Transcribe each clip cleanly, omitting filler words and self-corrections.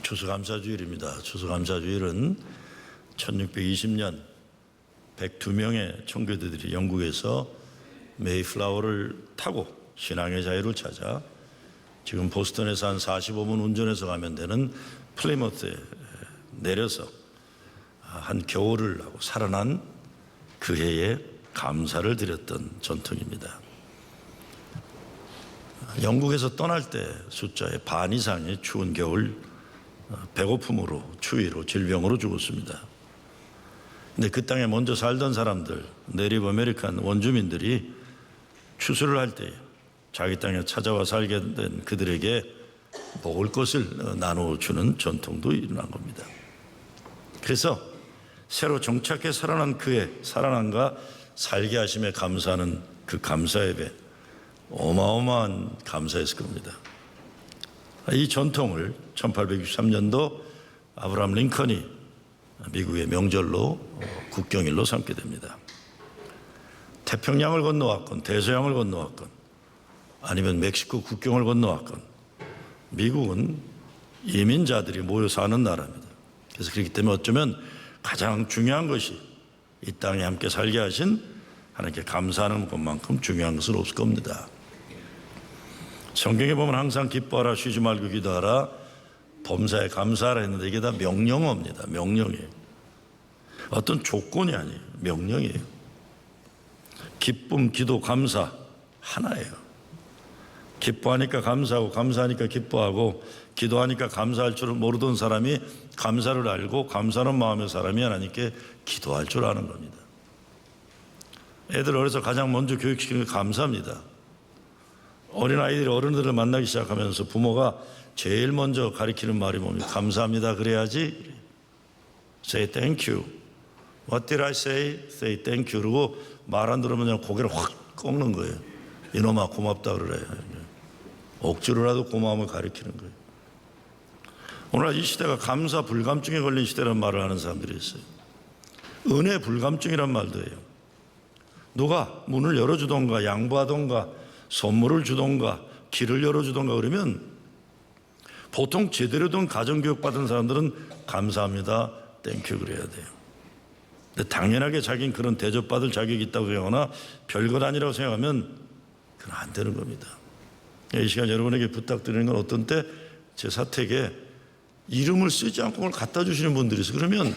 추수감사주일입니다. 추수감사주일은 1620년 102명의 청교도들이 영국에서 메이플라워를 타고 신앙의 자유를 찾아 지금 보스턴에서 한 45분 운전해서 가면 되는 플리머스에 내려서 한 겨울을 하고 살아난 그 해에 감사를 드렸던 전통입니다. 영국에서 떠날 때 숫자의 반 이상이 추운 겨울 배고픔으로, 추위로, 질병으로 죽었습니다. 근데 그 땅에 먼저 살던 사람들, 네이티브 아메리칸 원주민들이 추수를 할 때 자기 땅에 찾아와 살게 된 그들에게 먹을 것을 나눠주는 전통도 일어난 겁니다. 그래서 새로 정착해 살아난 그의 살아남과 살게 하심에 감사하는 그 감사 예배, 어마어마한 감사였을 겁니다. 이 전통을 1863년도 아브라함 링컨이 미국의 명절로 국경일로 삼게 됩니다. 태평양을 건너왔건 대서양을 건너왔건 아니면 멕시코 국경을 건너왔건 미국은 이민자들이 모여 사는 나라입니다. 그래서 그렇기 때문에 어쩌면 가장 중요한 것이 이 땅에 함께 살게 하신 하나님께 감사하는 것만큼 중요한 것은 없을 겁니다. 성경에 보면 항상 기뻐하라, 쉬지 말고 기도하라, 범사에 감사하라 했는데 이게 다 명령어입니다. 명령이에요. 어떤 조건이 아니에요. 명령이에요. 기쁨, 기도, 감사 하나예요. 기뻐하니까 감사하고, 감사하니까 기뻐하고, 기도하니까 감사할 줄 모르던 사람이 감사를 알고 감사하는 마음의 사람이 하나님께 기도할 줄 아는 겁니다. 애들 어려서 가장 먼저 교육시키는 게 감사합니다. 어린아이들이 어른들을 만나기 시작하면서 부모가 제일 먼저 가리키는 말이 뭡니까? 감사합니다 그래야지. Say thank you. What did I say? Say thank you. 그러고 말 안 들으면 그냥 고개를 확 꺾는 거예요. 이놈아 고맙다 그래. 억지로라도 고마움을 가리키는 거예요. 오늘 이 시대가 감사 불감증에 걸린 시대라는 말을 하는 사람들이 있어요. 은혜 불감증이란 말도 해요. 누가 문을 열어주던가 양보하던가 선물을 주던가 길을 열어주던가 그러면 보통 제대로 된 가정교육 받은 사람들은 감사합니다, 땡큐 그래야 돼요. 근데 당연하게 자기는 그런 대접받을 자격이 있다고 생각하거나 별것 아니라고 생각하면 그건 안 되는 겁니다. 이 시간 여러분에게 부탁드리는 건 어떤 때 제 사택에 이름을 쓰지 않고 그걸 갖다 주시는 분들이 있어요. 그러면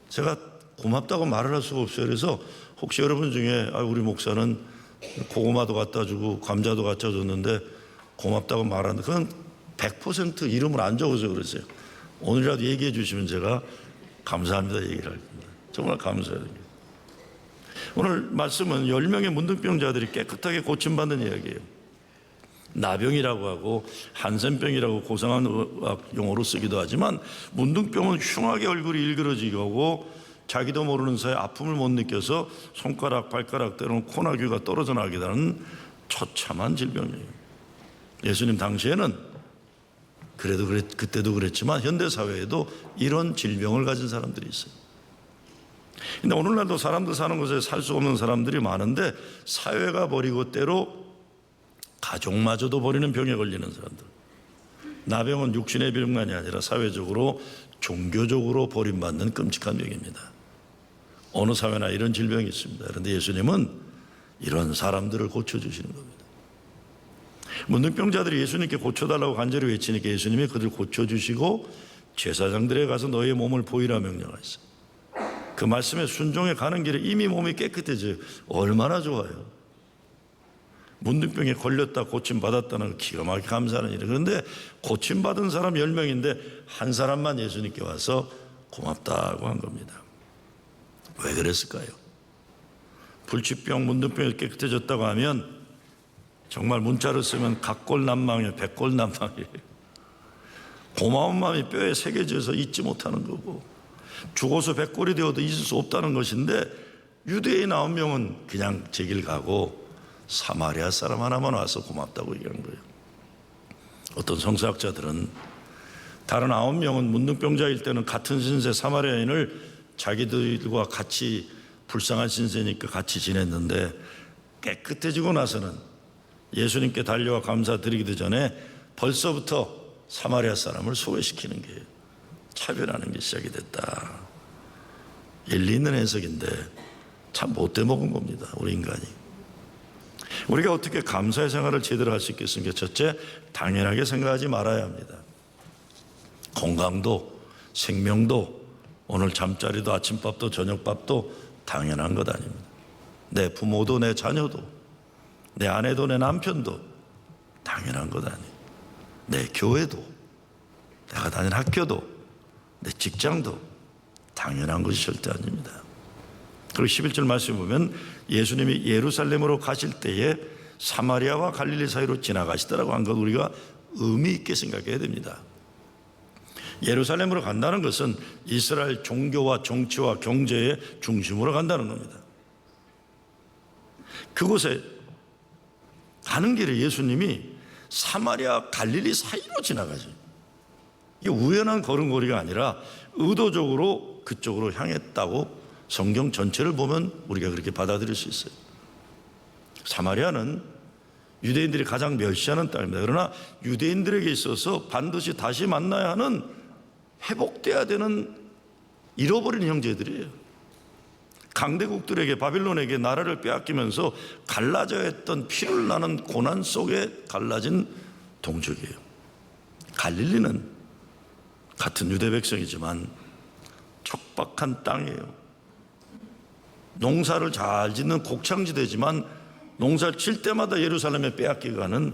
제가 고맙다고 말을 할 수가 없어요. 그래서 혹시 여러분 중에 우리 목사는 고구마도 갖다 주고 감자도 갖다 줬는데 고맙다고 말하는데 그건 100% 이름을 안 적어서 그랬어요. 오늘이라도 얘기해 주시면 제가 감사합니다 얘기를 할 겁니다. 정말 감사해요. 오늘 말씀은 10명의 문둥병자들이 깨끗하게 고침받는 이야기예요. 나병이라고 하고 한센병이라고 고상한 의학 용어로 쓰기도 하지만 문둥병은 흉하게 얼굴이 일그러지고 하고 자기도 모르는 사이에 아픔을 못 느껴서 손가락, 발가락 때로는 코나귀가 떨어져 나게 되는 처참한 질병이에요. 예수님 당시에는 그때도 그랬지만 현대사회에도 이런 질병을 가진 사람들이 있어요. 근데 오늘날도 사람들 사는 곳에 살 수 없는 사람들이 많은데 사회가 버리고 때로 가족마저도 버리는 병에 걸리는 사람들. 나병은 육신의 병만이 아니라 사회적으로 종교적으로 버림받는 끔찍한 병입니다. 어느 사회나 이런 질병이 있습니다. 그런데 예수님은 이런 사람들을 고쳐주시는 겁니다. 문둥병자들이 예수님께 고쳐달라고 간절히 외치니까 예수님이 그들을 고쳐주시고 제사장들에 가서 너희의 몸을 보이라 명령하셨어요. 그 말씀에 순종해 가는 길에 이미 몸이 깨끗해져요. 얼마나 좋아요. 문둥병에 걸렸다 고침받았다는 기가 막히게 감사하는 일이에요. 그런데 고침받은 사람 10명인데 한 사람만 예수님께 와서 고맙다고 한 겁니다. 왜 그랬을까요? 불치병, 문둥병이 깨끗해졌다고 하면 정말 문자를 쓰면 각골난망이에요. 백골난망이에요. 고마운 마음이 뼈에 새겨져서 잊지 못하는 거고 죽어서 백골이 되어도 잊을 수 없다는 것인데 유대인 9명은 그냥 제 길 가고 사마리아 사람 하나만 와서 고맙다고 얘기한 거예요. 어떤 성서학자들은 다른 9명은 문둥병자일 때는 같은 신세 사마리아인을 자기들과 같이 불쌍한 신세니까 같이 지냈는데 깨끗해지고 나서는 예수님께 달려와 감사드리기도 전에 벌써부터 사마리아 사람을 소외시키는 거예요. 차별하는 게 시작이 됐다. 일리 있는 해석인데 참 못돼 먹은 겁니다, 우리 인간이. 우리가 어떻게 감사의 생활을 제대로 할 수 있겠습니까? 첫째, 당연하게 생각하지 말아야 합니다. 건강도 생명도 오늘 잠자리도 아침밥도 저녁밥도 당연한 것 아닙니다. 내 부모도 내 자녀도 내 아내도 내 남편도 당연한 것 아니에요. 내 교회도 내가 다니는 학교도 내 직장도 당연한 것이 절대 아닙니다. 그리고 11절 말씀에 보면 예수님이 예루살렘으로 가실 때에 사마리아와 갈릴리 사이로 지나가시더라고 한 것 우리가 의미 있게 생각해야 됩니다. 예루살렘으로 간다는 것은 이스라엘 종교와 정치와 경제의 중심으로 간다는 겁니다. 그곳에 가는 길에 예수님이 사마리아 갈릴리 사이로 지나가죠. 이게 우연한 걸음걸이가 아니라 의도적으로 그쪽으로 향했다고 성경 전체를 보면 우리가 그렇게 받아들일 수 있어요. 사마리아는 유대인들이 가장 멸시하는 땅입니다. 그러나 유대인들에게 있어서 반드시 다시 만나야 하는, 회복돼야 되는 잃어버린 형제들이에요. 강대국들에게, 바빌론에게 나라를 빼앗기면서 갈라져야 했던 피를 나는 고난 속에 갈라진 동족이에요. 갈릴리는 같은 유대 백성이지만 척박한 땅이에요. 농사를 잘 짓는 곡창지대지만 농사를 칠 때마다 예루살렘에 빼앗겨가는,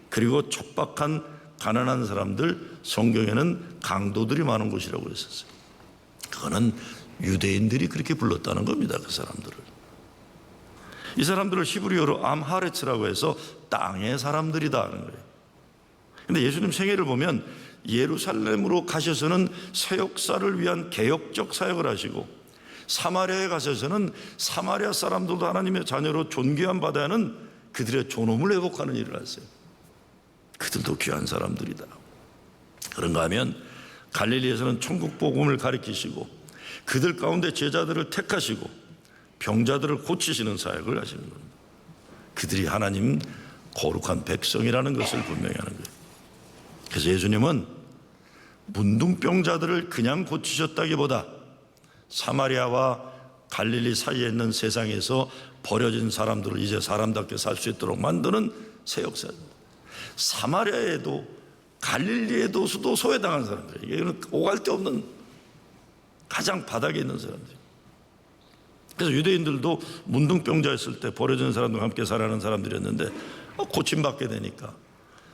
그리고 척박한 가난한 사람들, 성경에는 강도들이 많은 곳이라고 했었어요. 그거는 유대인들이 그렇게 불렀다는 겁니다. 그 사람들을. 이 사람들을 히브리어로 암하레츠라고 해서 땅의 사람들이다 하는 거예요. 그런데 예수님 생애를 보면 예루살렘으로 가셔서는 새 역사를 위한 개혁적 사역을 하시고, 사마리아에 가셔서는 사마리아 사람들도 하나님의 자녀로 존귀함 받아야 하는 그들의 존엄을 회복하는 일을 하세요. 그들도 귀한 사람들이다. 그런가 하면 갈릴리에서는 천국 복음을 가르치시고 그들 가운데 제자들을 택하시고 병자들을 고치시는 사역을 하시는 겁니다. 그들이 하나님 거룩한 백성이라는 것을 분명히 하는 거예요. 그래서 예수님은 문둥병자들을 그냥 고치셨다기보다 사마리아와 갈릴리 사이에 있는 세상에서 버려진 사람들을 이제 사람답게 살 수 있도록 만드는 새 역사입니다. 사마리아에도 갈릴리에도 수도 소외당한 사람들, 이게는 오갈 데 없는 가장 바닥에 있는 사람들. 그래서 유대인들도 문둥병자였을 때 버려진 사람들과 함께 살아가는 사람들이었는데 고침받게 되니까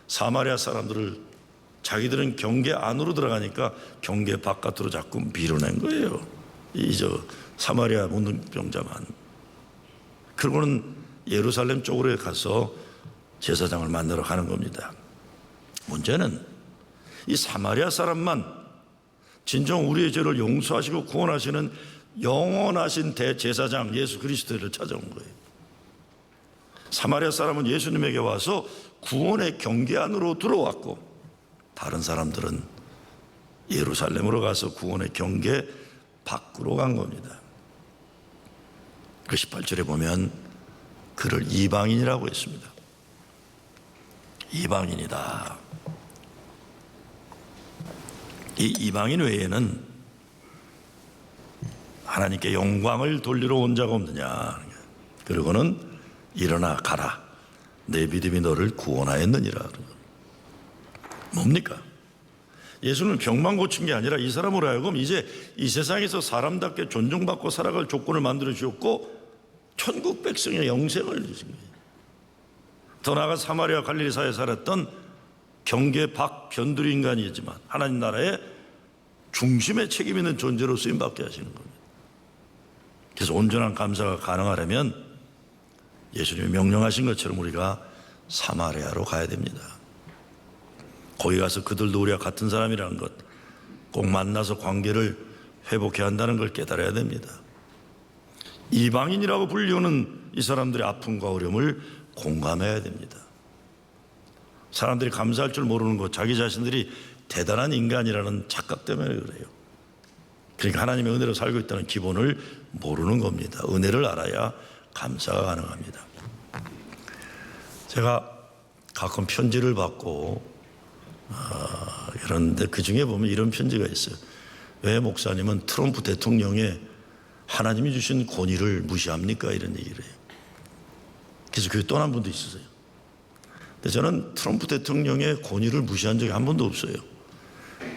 사마리아 사람들을, 자기들은 경계 안으로 들어가니까 경계 바깥으로 자꾸 밀어낸 거예요. 사마리아 문둥병자만. 그러고는 예루살렘 쪽으로 가서 제사장을 만나러 가는 겁니다. 문제는 이 사마리아 사람만 진정 우리의 죄를 용서하시고 구원하시는 영원하신 대제사장 예수 그리스도를 찾아온 거예요. 사마리아 사람은 예수님에게 와서 구원의 경계 안으로 들어왔고, 다른 사람들은 예루살렘으로 가서 구원의 경계 밖으로 간 겁니다. 그 18절에 보면 그를 이방인이라고 했습니다. 이방인이다. 이 이방인 외에는 하나님께 영광을 돌리러 온 자가 없느냐. 그리고는 일어나 가라, 내 믿음이 너를 구원하였느니라. 뭡니까? 예수는 병만 고친 게 아니라 이 사람으로 하여금 이제 이 세상에서 사람답게 존중받고 살아갈 조건을 만들어 주었고 천국 백성의 영생을 주신 거예요. 더 나아가 사마리아 갈릴리 사이에 살았던 경계 밖 변두리 인간이지만 하나님 나라의 중심에 책임 있는 존재로 쓰임받게 하시는 겁니다. 그래서 온전한 감사가 가능하려면 예수님이 명령하신 것처럼 우리가 사마리아로 가야 됩니다. 거기 가서 그들도 우리와 같은 사람이라는 것, 꼭 만나서 관계를 회복해야 한다는 걸 깨달아야 됩니다. 이방인이라고 불리우는 이 사람들의 아픔과 어려움을 공감해야 됩니다. 사람들이 감사할 줄 모르는 것, 자기 자신들이 대단한 인간이라는 착각 때문에 그래요. 그러니까 하나님의 은혜로 살고 있다는 기본을 모르는 겁니다. 은혜를 알아야 감사가 가능합니다. 제가 가끔 편지를 받고 그런데 그 중에 보면 이런 편지가 있어요. 왜 목사님은 트럼프 대통령의 하나님이 주신 권위를 무시합니까? 이런 얘기를 해요. 그래서 교회 떠난 분도 있으세요. 근데 저는 트럼프 대통령의 권위를 무시한 적이 한 번도 없어요.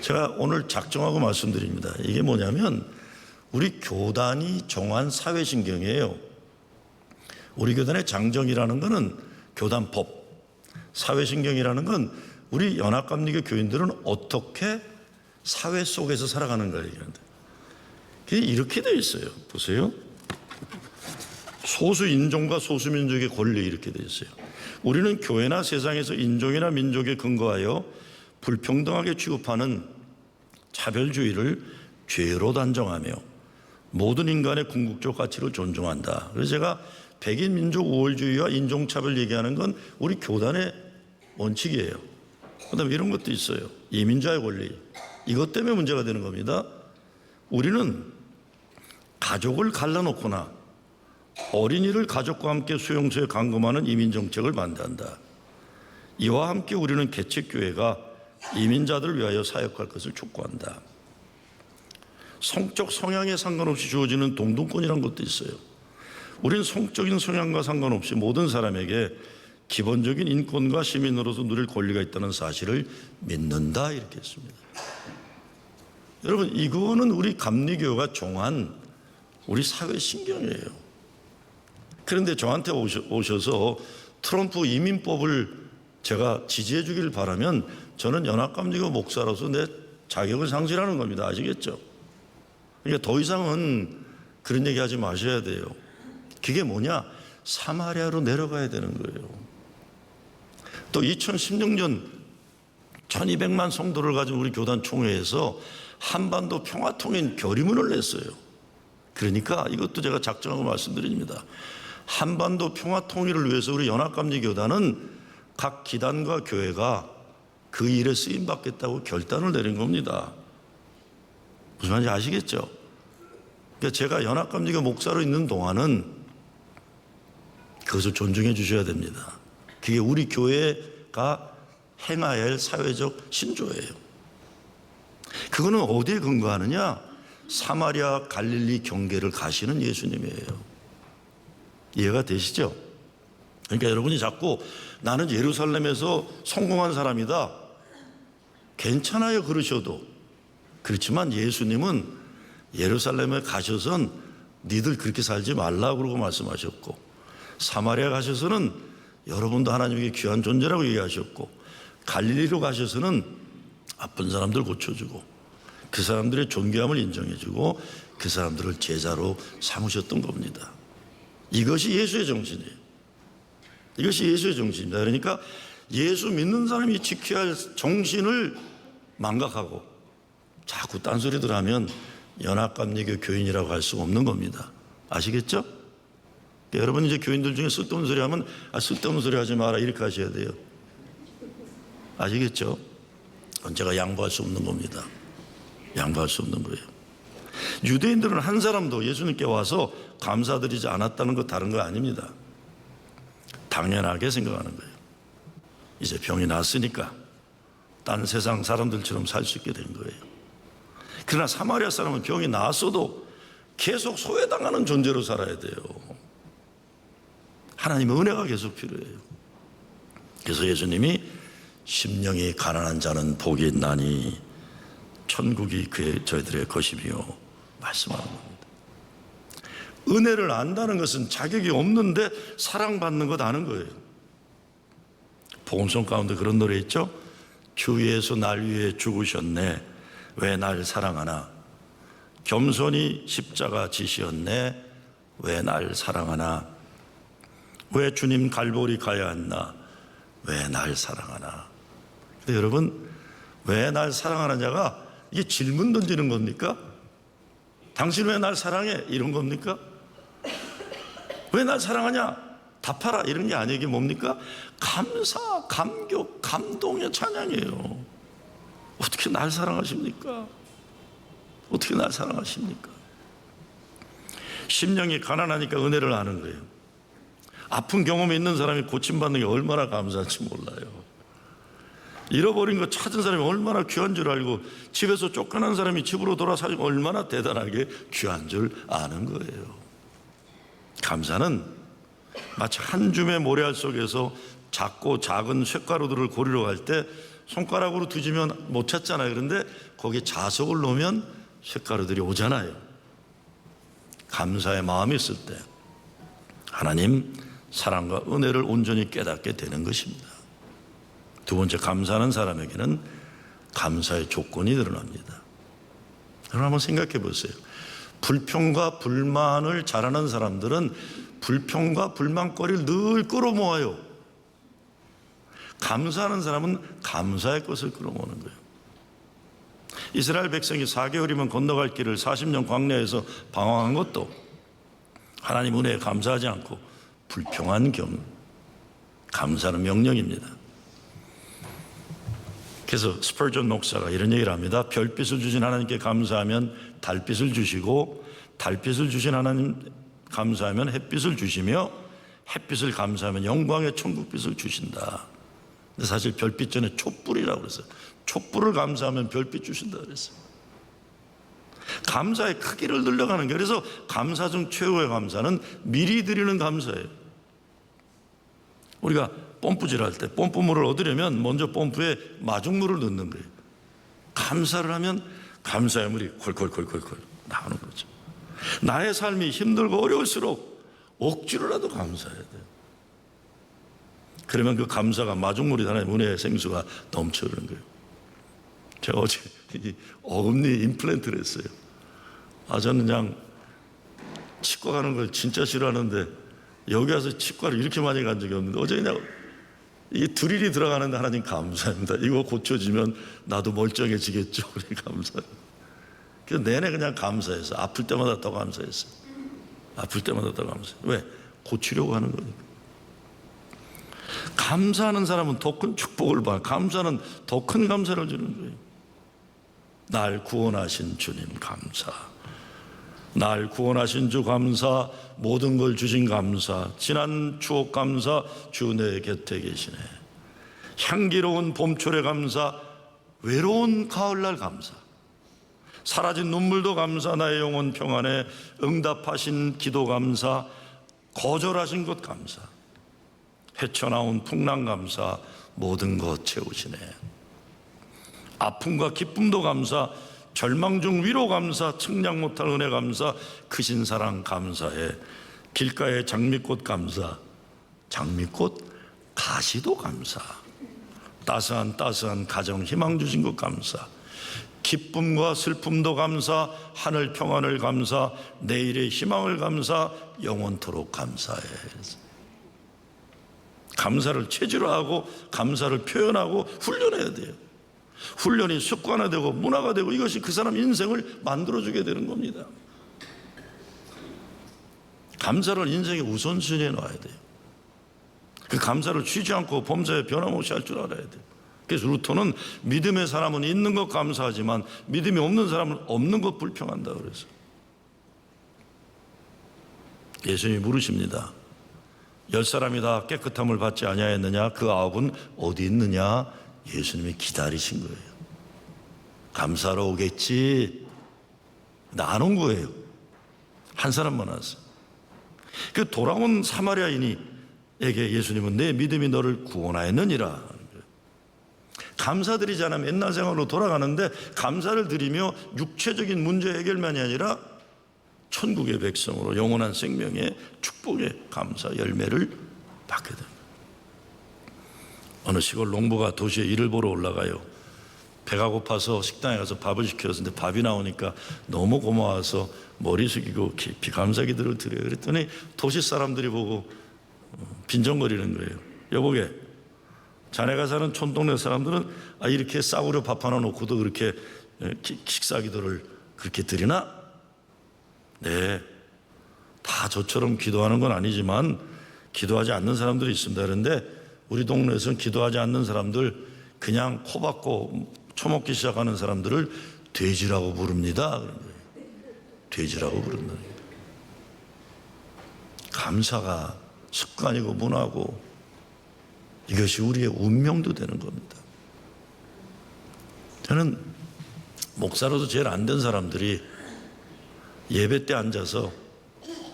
제가 오늘 작정하고 말씀드립니다. 이게 뭐냐면 우리 교단이 정한 사회신경이에요. 우리 교단의 장정이라는 것은 교단법, 사회신경이라는 건 우리 연합감리교 교인들은 어떻게 사회 속에서 살아가는 걸 얘기하는데, 그게 이렇게 되어 있어요. 보세요. 소수 인종과 소수 민족의 권리 이렇게 되어 있어요. 우리는 교회나 세상에서 인종이나 민족에 근거하여 불평등하게 취급하는 차별주의를 죄로 단정하며 모든 인간의 궁극적 가치를 존중한다. 그래서 제가 백인 민족 우월주의와 인종차별 얘기하는 건 우리 교단의 원칙이에요. 그다음에 이런 것도 있어요. 이민자의 권리. 이것 때문에 문제가 되는 겁니다. 우리는 가족을 갈라놓거나 어린이를 가족과 함께 수용소에 감금하는 이민 정책을 반대한다. 이와 함께 우리는 개척교회가 이민자들을 위하여 사역할 것을 촉구한다. 성적 성향에 상관없이 주어지는 동등권이라는 것도 있어요. 우리는 성적인 성향과 상관없이 모든 사람에게 기본적인 인권과 시민으로서 누릴 권리가 있다는 사실을 믿는다. 이렇게 했습니다. 여러분, 이거는 우리 감리교가 정한 우리 사회 신경이에요. 그런데 저한테 오셔서 트럼프 이민법을 제가 지지해 주기를 바라면 저는 연합감리교 목사로서 내 자격을 상실하는 겁니다. 아시겠죠? 그러니까 더 이상은 그런 얘기 하지 마셔야 돼요. 그게 뭐냐? 사마리아로 내려가야 되는 거예요. 또 2016년 1200만 성도를 가진 우리 교단 총회에서 한반도 평화통일 결의문을 냈어요. 그러니까 이것도 제가 작정하고 말씀드립니다. 한반도 평화통일을 위해서 우리 연합감리교단은 각 기단과 교회가 그 일에 쓰임받겠다고 결단을 내린 겁니다. 무슨 말인지 아시겠죠? 그러니까 제가 연합감리교 목사로 있는 동안은 그것을 존중해 주셔야 됩니다. 그게 우리 교회가 행해야 할 사회적 신조예요. 그거는 어디에 근거하느냐? 사마리아 갈릴리 경계를 가시는 예수님이에요. 이해가 되시죠? 그러니까 여러분이 자꾸 나는 예루살렘에서 성공한 사람이다. 괜찮아요, 그러셔도. 그렇지만 예수님은 예루살렘에 가셔선 니들 그렇게 살지 말라고 그러고 말씀하셨고, 사마리아 가셔서는 여러분도 하나님에게 귀한 존재라고 얘기하셨고, 갈릴리로 가셔서는 아픈 사람들 고쳐주고 그 사람들의 존귀함을 인정해주고 그 사람들을 제자로 삼으셨던 겁니다. 이것이 예수의 정신이에요. 이것이 예수의 정신입니다. 그러니까 예수 믿는 사람이 지켜야 할 정신을 망각하고 자꾸 딴소리들 하면 연합감리교 교인이라고 할 수가 없는 겁니다. 아시겠죠? 그러니까 여러분 이제 교인들 중에 쓸데없는 소리 하면 쓸데없는 소리 하지 마라 이렇게 하셔야 돼요. 아시겠죠? 제가 양보할 수 없는 겁니다. 양보할 수 없는 거예요. 유대인들은 한 사람도 예수님께 와서 감사드리지 않았다는 거 다른 거 아닙니다. 당연하게 생각하는 거예요. 이제 병이 났으니까 딴 세상 사람들처럼 살 수 있게 된 거예요. 그러나 사마리아 사람은 병이 나았어도 계속 소외당하는 존재로 살아야 돼요. 하나님의 은혜가 계속 필요해요. 그래서 예수님이 심령이 가난한 자는 복이 있나니 천국이 저희들의 것이며 말씀하는 겁니다. 은혜를 안다는 것은 자격이 없는데 사랑받는 것 아는 거예요. 복음송 가운데 그런 노래 있죠? 주 예수 날 위해 죽으셨네 왜 날 사랑하나, 겸손히 십자가 지시었네 왜 날 사랑하나, 왜 주님 갈보리 가야 했나 왜 날 사랑하나. 근데 여러분, 왜 날 사랑하느냐가 이게 질문 던지는 겁니까? 당신 왜 날 사랑해? 이런 겁니까? 왜 날 사랑하냐? 답하라 이런 게 아니에요. 이게 뭡니까? 감사, 감격, 감동의 찬양이에요. 어떻게 날 사랑하십니까? 어떻게 날 사랑하십니까? 심령이 가난하니까 은혜를 아는 거예요. 아픈 경험이 있는 사람이 고침받는 게 얼마나 감사할지 몰라요. 잃어버린 거 찾은 사람이 얼마나 귀한 줄 알고, 집에서 쫓겨난 사람이 집으로 돌아서면 얼마나 대단하게 귀한 줄 아는 거예요. 감사는 마치 한 줌의 모래알 속에서 작고 작은 쇳가루들을 고리러 갈 때 손가락으로 뒤지면 못 찾잖아요. 그런데 거기에 자석을 놓으면 쇳가루들이 오잖아요. 감사의 마음이 있을 때 하나님 사랑과 은혜를 온전히 깨닫게 되는 것입니다. 두 번째, 감사하는 사람에게는 감사의 조건이 드러납니다. 여러분 한번 생각해 보세요. 불평과 불만을 잘하는 사람들은 불평과 불만거리를 늘 끌어모아요. 감사하는 사람은 감사의 것을 끌어모으는 거예요. 이스라엘 백성이 4개월이면 건너갈 길을 40년 광야에서 방황한 것도 하나님 은혜에 감사하지 않고 불평한 겸 감사는 명령입니다. 그래서 스퍼전 목사가 이런 얘기를 합니다. 별빛을 주신 하나님께 감사하면 달빛을 주시고, 달빛을 주신 하나님 감사하면 햇빛을 주시며, 햇빛을 감사하면 영광의 천국빛을 주신다. 근데 사실 별빛 전에 촛불이라고 그랬어요. 촛불을 감사하면 별빛 주신다 그랬어요. 감사의 크기를 늘려가는 게, 그래서 감사 중 최고의 감사는 미리 드리는 감사예요. 우리가 펌프질 할 때 펌프물을 얻으려면 먼저 펌프에 마중물을 넣는 거예요. 감사를 하면 감사의 물이 콜콜콜콜콜 나오는 거죠. 나의 삶이 힘들고 어려울수록 억지로라도 감사해야 돼요. 그러면 그 감사가 마중물이 하나의 은혜의 생수가 넘쳐흐르는 거예요. 제가 어제 어금니 임플란트를 했어요. 저는 그냥 치과 가는 걸 진짜 싫어하는데 여기 와서 치과를 이렇게 많이 간 적이 없는데 어제 그냥 이 드릴이 들어가는데 하나님 감사합니다. 이거 고쳐지면 나도 멀쩡해지겠죠. 우리 감사해요. 그래서 내내 그냥 감사했어요. 아플 때마다 더 감사했어요. 아플 때마다 더 감사해요. 왜? 고치려고 하는 거니까. 감사하는 사람은 더 큰 축복을 받아. 감사는 더 큰 감사를 주는 거예요. 날 구원하신 주님 감사, 날 구원하신 주 감사, 모든 걸 주신 감사, 지난 추억 감사, 주 내 곁에 계시네. 향기로운 봄철의 감사, 외로운 가을날 감사, 사라진 눈물도 감사, 나의 영혼 평안에 응답하신 기도 감사, 거절하신 것 감사, 헤쳐나온 풍랑 감사, 모든 것 채우시네. 아픔과 기쁨도 감사, 절망 중 위로 감사, 측량 못할 은혜 감사, 크신 사랑 감사해. 길가의 장미꽃 감사, 장미꽃 가시도 감사, 따스한 가정 희망 주신 것 감사, 기쁨과 슬픔도 감사, 하늘 평안을 감사, 내일의 희망을 감사, 영원토록 감사해. 감사를 체질화하고 감사를 표현하고 훈련해야 돼요. 훈련이 습관화되고 문화가 되고 이것이 그 사람 인생을 만들어주게 되는 겁니다. 감사를 인생의 우선순위에 놔야 돼요. 그 감사를 쉬지 않고 범사에 변함없이 할 줄 알아야 돼요. 그래서 루터는 믿음의 사람은 있는 것 감사하지만 믿음이 없는 사람은 없는 것 불평한다 그래서 예수님이 물으십니다. 10사람이 다 깨끗함을 받지 아니하였느냐? 그 9은 어디 있느냐? 예수님이 기다리신 거예요. 감사하러 오겠지. 근데 안 온 거예요. 한 사람만 왔어요. 그 돌아온 사마리아인에게 예수님은 내 믿음이 너를 구원하였느니라. 감사드리지 않으면 옛날 생활로 돌아가는데 감사를 드리며 육체적인 문제 해결만이 아니라 천국의 백성으로 영원한 생명의 축복의 감사 열매를 받게 됩니다. 어느 시골 농부가 도시에 일을 보러 올라가요. 배가 고파서 식당에 가서 밥을 시켰는데 밥이 나오니까 너무 고마워서 머리 숙이고 깊이 감사 기도를 드려요. 그랬더니 도시 사람들이 보고 빈정거리는 거예요. 여보게, 자네가 사는 촌동네 사람들은 이렇게 싸구려 밥 하나 놓고도 그렇게 식사 기도를 그렇게 드리나? 네, 다 저처럼 기도하는 건 아니지만 기도하지 않는 사람들이 있습니다. 그런데 우리 동네에서는 기도하지 않는 사람들, 그냥 코 박고 처먹기 시작하는 사람들을 돼지라고 부릅니다. 돼지라고 부른다. 감사가 습관이고 문화고 이것이 우리의 운명도 되는 겁니다. 저는 목사로도 제일 안 된 사람들이 예배 때 앉아서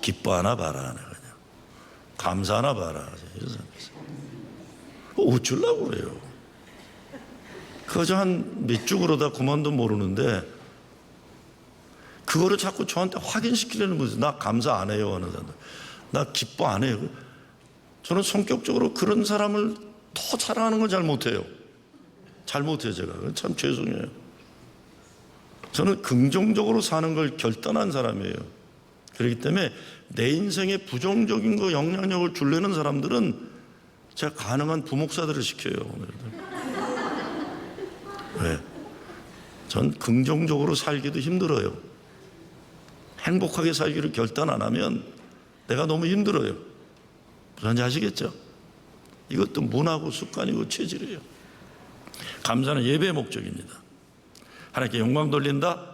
기뻐하나 봐라, 그냥 감사하나 봐라, 이런 사람이 있어요. 어쩌려고 그래요? 그저 한 몇 주 그러다 그만도 모르는데 그거를 자꾸 저한테 확인시키려는 거죠. 나 감사 안 해요 하는 사람들, 나 기뻐 안 해요. 저는 성격적으로 그런 사람을 더 사랑하는 걸 잘 못해요. 제가. 참 죄송해요. 저는 긍정적으로 사는 걸 결단한 사람이에요. 그렇기 때문에 내 인생에 부정적인 거 영향력을 주려는 사람들은 제가 가능한 부목사들을 시켜요. 왜? 전 긍정적으로 살기도 힘들어요. 행복하게 살기를 결단 안 하면 내가 너무 힘들어요. 무슨 말인지 아시겠죠? 이것도 문화고 습관이고 체질이에요. 감사는 예배의 목적입니다. 하나님께 영광 돌린다?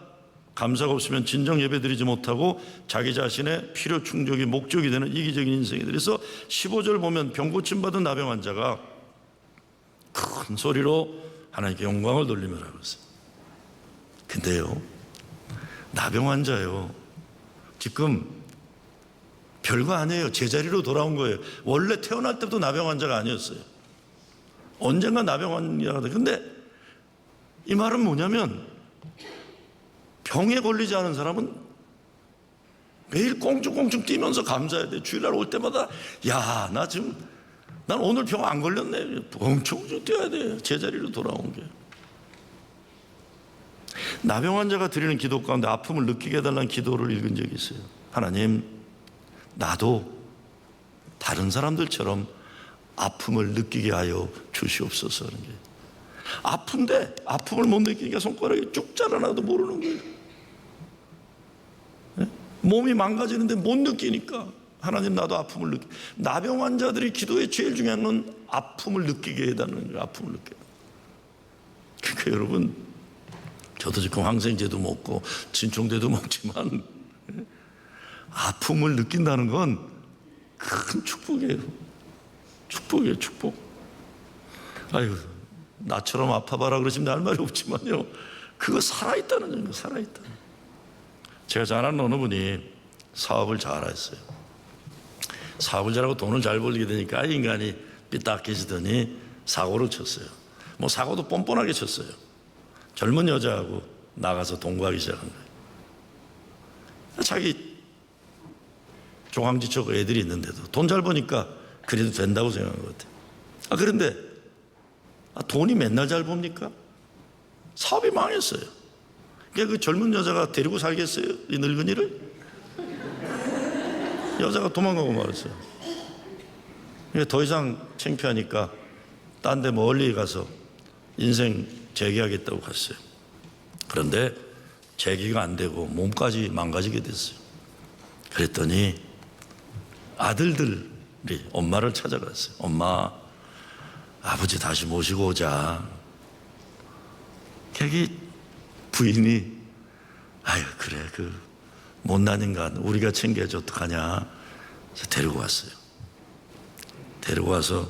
감사가 없으면 진정 예배 드리지 못하고 자기 자신의 필요 충족이 목적이 되는 이기적인 인생이 그래서 15절 보면 병 고침 받은 나병 환자가 큰 소리로 하나님께 영광을 돌리며 라고 했어요. 근데요, 나병 환자요, 지금 별거 아니에요. 제자리로 돌아온 거예요. 원래 태어날 때부터 나병 환자가 아니었어요. 언젠가 나병 환자가 돼. 근데 이 말은 뭐냐면 병에 걸리지 않은 사람은 매일 꽁충꽁충 뛰면서 감사해야 돼. 주일날 올 때마다 야, 난 오늘 병 안 걸렸네. 꽁충꽁충 뛰어야 돼. 제자리로 돌아온 게. 나병 환자가 드리는 기도 가운데 아픔을 느끼게 해달라는 기도를 읽은 적이 있어요. 하나님, 나도 다른 사람들처럼 아픔을 느끼게 하여 주시옵소서 하는 게. 아픈데 아픔을 못 느끼니까 손가락이 쭉 자라나도 모르는 거예요. 네? 몸이 망가지는데 못 느끼니까 하나님, 나도 아픔을 느끼. 나병 환자들이 기도의 제일 중요한 건 아픔을 느끼게 해달라는 거예요. 아픔을 느끼게. 그러니까 여러분, 저도 지금 항생제도 먹고 진통제도 먹지만 아픔을 느낀다는 건 큰 축복이에요. 축복이에요, 축복. 아유, 나처럼 아파봐라 그러시면 할 말이 없지만요, 그거 살아있다는 거예요. 살아있다. 제가 잘 아는 어느 분이 사업을 잘했어요. 사업을 잘하고 돈을 잘 벌게 되니까 인간이 삐딱해지더니 사고를 쳤어요. 뭐 사고도 뻔뻔하게 쳤어요. 젊은 여자하고 나가서 동거하기 시작한 거예요. 자기 조강지처 애들이 있는데도 돈 잘 버니까 그래도 된다고 생각한 것 같아요. 그런데 돈이 맨날 잘 봅니까? 사업이 망했어요. 그러니까 그 젊은 여자가 데리고 살겠어요? 이 늙은이를? 여자가 도망가고 말았어요. 그러니까 더 이상 창피하니까 딴 데 멀리 가서 인생 재기하겠다고 갔어요. 그런데 재기가 안 되고 몸까지 망가지게 됐어요. 그랬더니 아들들이 엄마를 찾아갔어요. 엄마, 아버지 다시 모시고 오자. 거기 부인이 아유, 그래, 그 못난 인간 우리가 챙겨야지 어떡하냐. 그래서 데리고 왔어요. 데리고 와서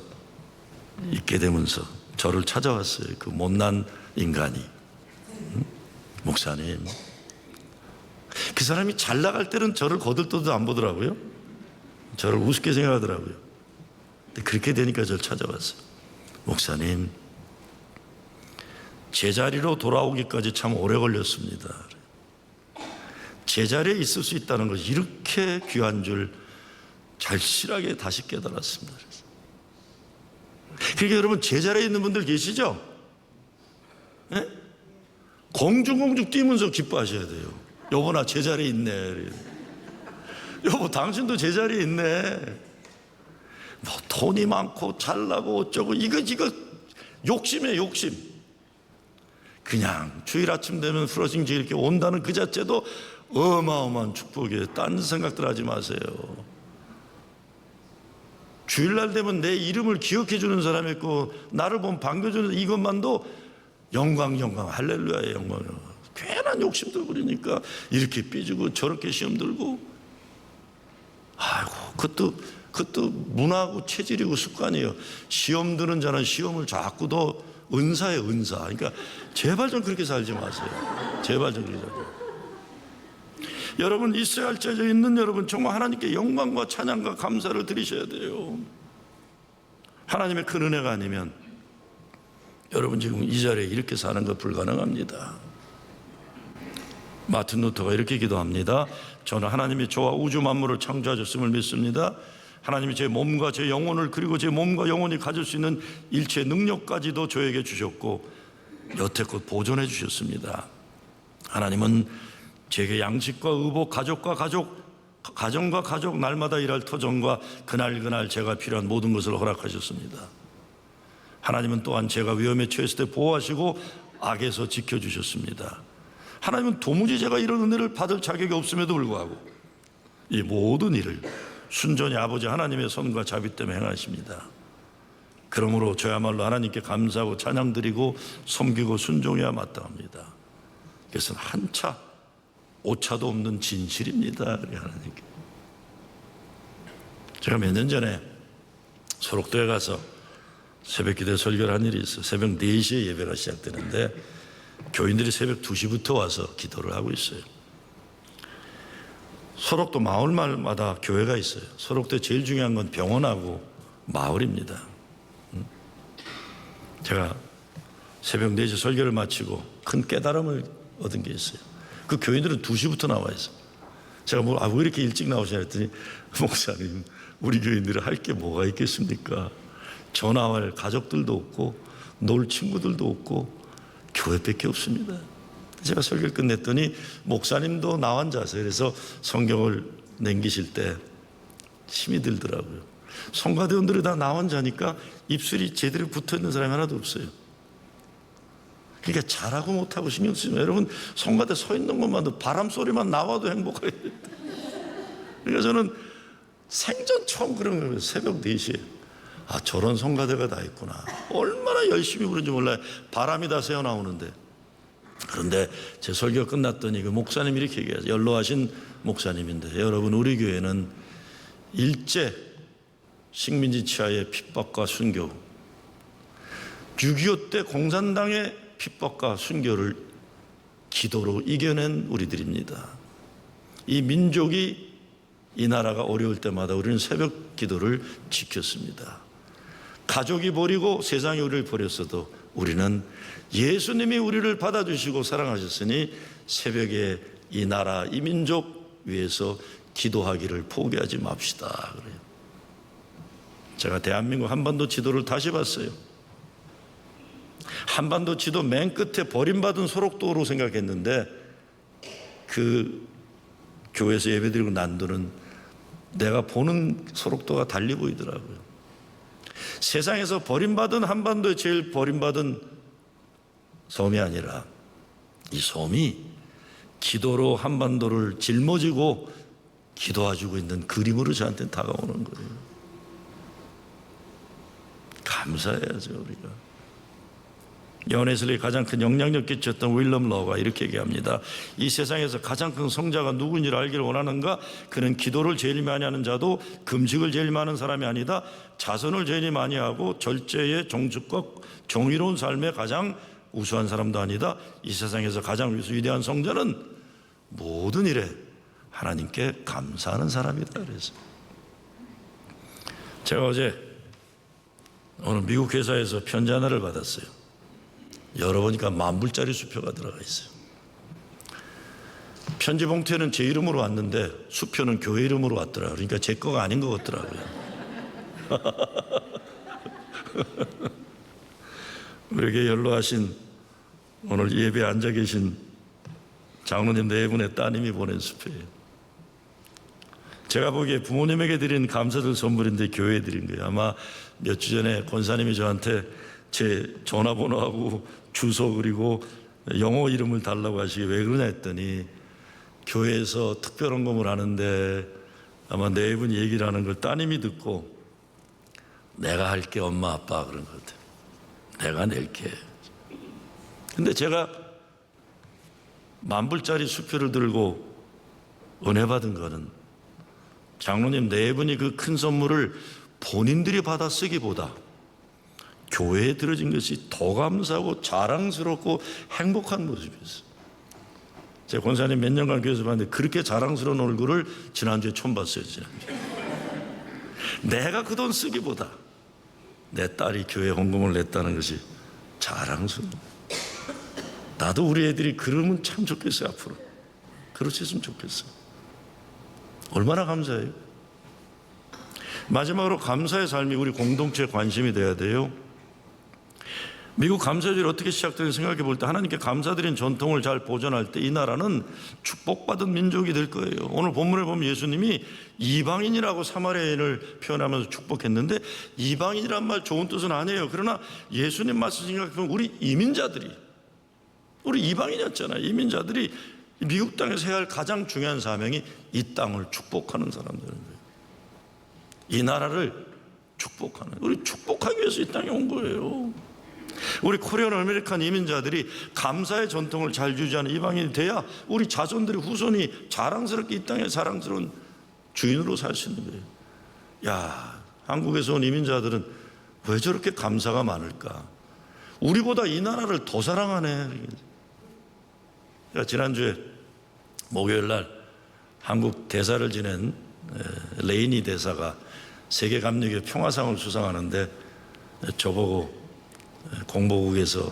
있게 되면서 저를 찾아왔어요. 그 못난 인간이. 목사님, 그 사람이 잘 나갈 때는 저를 거들떠도 안 보더라고요. 저를 우습게 생각하더라고요. 근데 그렇게 되니까 저를 찾아왔어요. 목사님, 제자리로 돌아오기까지 참 오래 걸렸습니다. 제자리에 있을 수 있다는 것이 이렇게 귀한 줄 절실하게 다시 깨달았습니다. 그러니까 여러분, 제자리에 있는 분들 계시죠? 네? 공중공중 뛰면서 기뻐하셔야 돼요. 여보, 나 제자리에 있네. 여보, 당신도 제자리에 있네. 뭐 돈이 많고 잘나고 어쩌고 이거 욕심이에요, 욕심. 그냥 주일 아침 되면 프로징지 이렇게 온다는 그 자체도 어마어마한 축복이에요. 딴 생각들 하지 마세요. 주일날 되면 내 이름을 기억해 주는 사람이 있고 나를 보면 반겨주는 이것만도 영광, 할렐루야의 영광. 괜한 욕심들 부리니까 이렇게 삐지고 저렇게 시험 들고. 아이고, 그것도 문화고 체질이고 습관이에요. 시험 드는 자는 시험을 자꾸 더 은사의 은사. 그러니까 제발 좀 그렇게 살지 마세요. 제발 좀 그렇게 살지 마세요. 여러분, 있어야 째져 있는 여러분, 정말 하나님께 영광과 찬양과 감사를 드리셔야 돼요. 하나님의 큰 은혜가 아니면 여러분 지금 이 자리에 이렇게 사는 거 불가능합니다. 마틴 루터가 이렇게 기도합니다. 저는 하나님이 저와 우주 만물을 창조하셨음을 믿습니다. 하나님이 제 몸과 제 영혼을, 그리고 제 몸과 영혼이 가질 수 있는 일체의 능력까지도 저에게 주셨고 여태껏 보존해 주셨습니다. 하나님은 제게 양식과 의복, 가정과 가족, 날마다 일할 터전과 그날 제가 필요한 모든 것을 허락하셨습니다. 하나님은 또한 제가 위험에 처했을 때 보호하시고 악에서 지켜주셨습니다. 하나님은 도무지 제가 이런 은혜를 받을 자격이 없음에도 불구하고 이 모든 일을 순전히 아버지 하나님의 손과 자비 때문에 행하십니다. 그러므로 저야말로 하나님께 감사하고 찬양드리고 섬기고 순종해야 마땅합니다. 그것은 한차 오차도 없는 진실입니다. 우리 하나님께. 제가 몇 년 전에 소록도에 가서 새벽 기도에 설교를 한 일이 있어요. 새벽 4시에 예배가 시작되는데 교인들이 새벽 2시부터 와서 기도를 하고 있어요. 소록도 마을마다 교회가 있어요. 소록도에 제일 중요한 건 병원하고 마을입니다. 제가 새벽 4시 설교를 마치고 큰 깨달음을 얻은 게 있어요. 그 교인들은 2시부터 나와 있어요. 제가 왜 이렇게 일찍 나오시냐 했더니, 목사님, 우리 교인들은 할 게 뭐가 있겠습니까? 전화할 가족들도 없고 놀 친구들도 없고 교회밖에 없습니다. 제가 설교를 끝냈더니 목사님도 나 앉아서 그래서 성경을 남기실 때 힘이 들더라고요. 성가대원들이 다 나 앉아니까 입술이 제대로 붙어있는 사람이 하나도 없어요. 그러니까 잘하고 못하고 신경 쓰지 마세요. 여러분, 성가대 서 있는 것만도 바람 소리만 나와도 행복해요. 그러니까 저는 생전 처음 그런 거예요. 새벽 4시에 저런 성가대가 다 있구나. 얼마나 열심히 부른지 몰라요. 바람이 다 새어나오는데. 그런데 제 설교가 끝났더니 그 목사님이 이렇게 얘기하죠. 연로하신 목사님인데, 여러분, 우리 교회는 일제 식민지 치하의 핍박과 순교, 6.25 때 공산당의 핍박과 순교를 기도로 이겨낸 우리들입니다. 이 민족이, 이 나라가 어려울 때마다 우리는 새벽 기도를 지켰습니다. 가족이 버리고 세상이 우리를 버렸어도 우리는 예수님이 우리를 받아주시고 사랑하셨으니 새벽에 이 나라, 이 민족 위해서 기도하기를 포기하지 맙시다. 그래요. 제가 대한민국 한반도 지도를 다시 봤어요. 한반도 지도 맨 끝에 버림받은 소록도로 생각했는데 그 교회에서 예배드리고 난 뒤는 내가 보는 소록도가 달리 보이더라고요. 세상에서 버림받은, 한반도에 제일 버림받은 섬이 아니라 이 섬이 기도로 한반도를 짊어지고 기도해주고 있는 그림으로 저한테는 다가오는 거예요. 감사해야죠, 우리가. 연애슬리 가장 큰 영향력 끼쳤던 윌럼 러가 이렇게 얘기합니다. 이 세상에서 가장 큰 성자가 누구인지를 알기를 원하는가? 그는 기도를 제일 많이 하는 자도 금식을 제일 많은 사람이 아니다. 자선을 제일 많이 하고 절제의 종축과 정의로운 삶에 가장 우수한 사람도 아니다. 이 세상에서 가장 위대한 성자는 모든 일에 하나님께 감사하는 사람이다. 그래서 제가 오늘 미국 회사에서 편지 하나를 받았어요. 열어보니까 10,000불짜리 수표가 들어가 있어요. 편지 봉투에는 제 이름으로 왔는데 수표는 교회 이름으로 왔더라고요. 그러니까 제 거가 아닌 것 같더라고요. 우리에게 연로하신 오늘 예배에 앉아 계신 장로님 4분의 따님이 보낸 수표예요. 제가 보기에 부모님에게 드린 감사들 선물인데 교회에 드린 거예요. 아마 몇 주 전에 권사님이 저한테 제 전화번호하고 주소 그리고 영어 이름을 달라고 하시게 왜 그러냐 했더니 교회에서 특별 헌금을 하는데 아마 4분이 얘기를 하는 걸 따님이 듣고 내가 할게 엄마 아빠 그런 것 같아요. 내가 낼게. 근데 제가 10,000불짜리 수표를 들고 은혜 받은 거는 장로님 4분이 그 큰 선물을 본인들이 받아 쓰기보다 교회에 들어진 것이 더 감사하고 자랑스럽고 행복한 모습이었어요. 제가 권사님 몇 년간 교회에서 봤는데 그렇게 자랑스러운 얼굴을 지난주에 처음 봤어요. 지난주에. 내가 그 돈 쓰기보다 내 딸이 교회 헌금을 냈다는 것이 자랑스러워. 나도 우리 애들이 그러면 참 좋겠어요. 앞으로 그렇게 했으면 좋겠어. 얼마나 감사해요. 마지막으로 감사의 삶이 우리 공동체의 관심이 돼야 돼요. 미국 감사주의를 어떻게 시작되는지 생각해 볼 때 하나님께 감사드린 전통을 잘 보존할 때 이 나라는 축복받은 민족이 될 거예요. 오늘 본문에 보면 예수님이 이방인이라고 사마리아인을 표현하면서 축복했는데 이방인이란 말 좋은 뜻은 아니에요. 그러나 예수님 말씀 생각해 보면 우리 이방인이었잖아요. 이민자들이 미국 땅에서 해야 할 가장 중요한 사명이 이 땅을 축복하는 사람들인 거예요. 이 나라를 축복하는, 우리 축복하기 위해서 이 땅에 온 거예요. 우리 코리안 아메리칸 이민자들이 감사의 전통을 잘 유지하는 이방인이 돼야 우리 자손들이 후손이 자랑스럽게 이 땅에 자랑스러운 주인으로 살 수 있는 거예요. 야, 한국에서 온 이민자들은 왜 저렇게 감사가 많을까? 우리보다 이 나라를 더 사랑하네. 지난주에 목요일 날 한국 대사를 지낸 레이니 대사가 세계 감리교 평화상을 수상하는데 저보고 공보국에서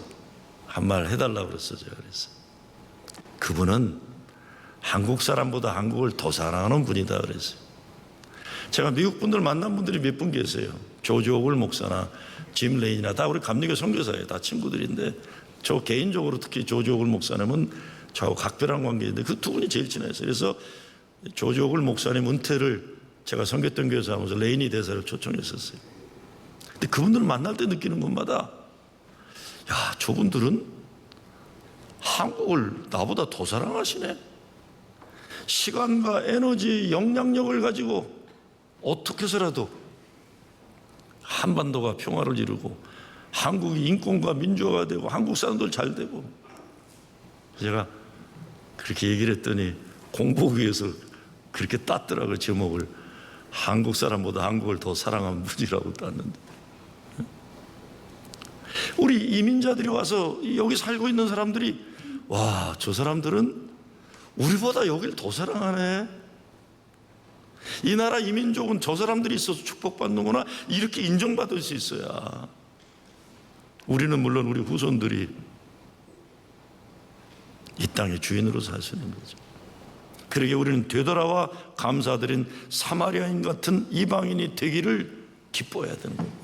한 말 해달라고 그랬어요. 제가 그랬어요. 그분은 한국 사람보다 한국을 더 사랑하는 분이다 그랬어요. 제가 미국 분들 만난 분들이 몇 분 계세요. 조지 오글 목사나 짐 레인이나 다 우리 감리교 선교사예요. 다 친구들인데 저 개인적으로 특히 조지 오글 목사님은 저하고 각별한 관계인데 그 두 분이 제일 친했어요. 그래서 조지 오글 목사님 은퇴를 제가 선교했던 교회에서 하면서 레이니 대사를 초청했었어요. 근데 그분들을 만날 때 느끼는 것마다 야, 저분들은 한국을 나보다 더 사랑하시네. 시간과 에너지, 영향력을 가지고 어떻게 해서라도 한반도가 평화를 이루고 한국이 인권과 민주화가 되고 한국 사람들 잘 되고. 제가 그렇게 얘기를 했더니 공보기에서 그렇게 땄더라고요. 제목을 한국 사람보다 한국을 더 사랑하는 분이라고 땄는데, 우리 이민자들이 와서 여기 살고 있는 사람들이 와, 저 사람들은 우리보다 여길 더 사랑하네. 이 나라 이민족은 저 사람들이 있어서 축복받는구나, 이렇게 인정받을 수 있어야 우리는 물론 우리 후손들이 이 땅의 주인으로 살 수 있는 거죠. 그러게 우리는 되돌아와 감사드린 사마리아인 같은 이방인이 되기를 기뻐해야 되는 겁니다.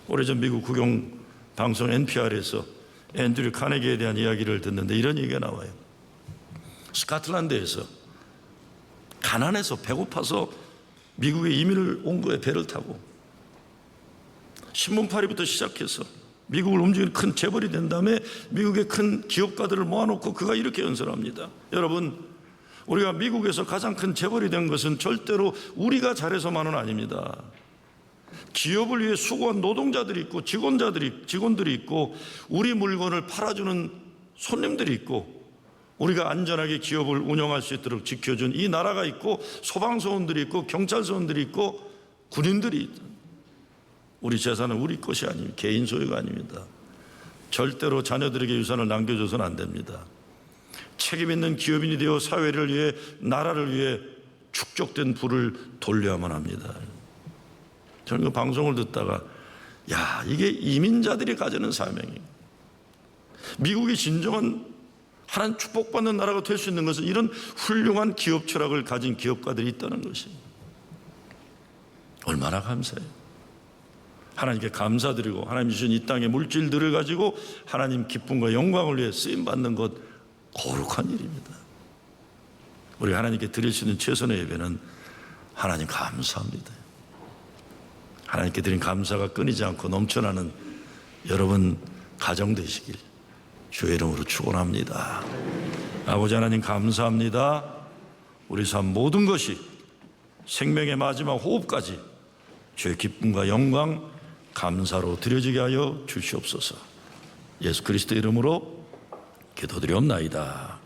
오래전 미국 국영방송 NPR에서 앤드류 카네기에 대한 이야기를 듣는데 이런 얘기가 나와요. 스코틀랜드에서 가난해서 배고파서 미국에 이민을 온 거예요. 배를 타고 신문파리부터 시작해서 미국을 움직이는 큰 재벌이 된 다음에 미국의 큰 기업가들을 모아놓고 그가 이렇게 연설합니다. 여러분, 우리가 미국에서 가장 큰 재벌이 된 것은 절대로 우리가 잘해서만은 아닙니다. 기업을 위해 수고한 노동자들이 있고 직원들이 있고 우리 물건을 팔아주는 손님들이 있고 우리가 안전하게 기업을 운영할 수 있도록 지켜준 이 나라가 있고 소방서원들이 있고 경찰서원들이 있고 군인들이 있다. 우리 재산은 우리 것이 아닙니다. 개인 소유가 아닙니다. 절대로 자녀들에게 유산을 남겨줘서는 안 됩니다. 책임 있는 기업인이 되어 사회를 위해 나라를 위해 축적된 부를 돌려야만 합니다. 저는 그 방송을 듣다가 야, 이게 이민자들이 가지는 사명이에요. 미국이 진정한 하나님 축복받는 나라가 될 수 있는 것은 이런 훌륭한 기업 철학을 가진 기업가들이 있다는 것입니다. 얼마나 감사해요. 하나님께 감사드리고 하나님 주신 이 땅의 물질들을 가지고 하나님 기쁨과 영광을 위해 쓰임받는 것 거룩한 일입니다. 우리 하나님께 드릴 수 있는 최선의 예배는 하나님 감사합니다. 하나님께 드린 감사가 끊이지 않고 넘쳐나는 여러분 가정 되시길 주의 이름으로 축원합니다. 아버지 하나님 감사합니다. 우리 삶 모든 것이 생명의 마지막 호흡까지 주의 기쁨과 영광 감사로 드려지게 하여 주시옵소서. 예수 그리스도 이름으로 기도드리옵나이다.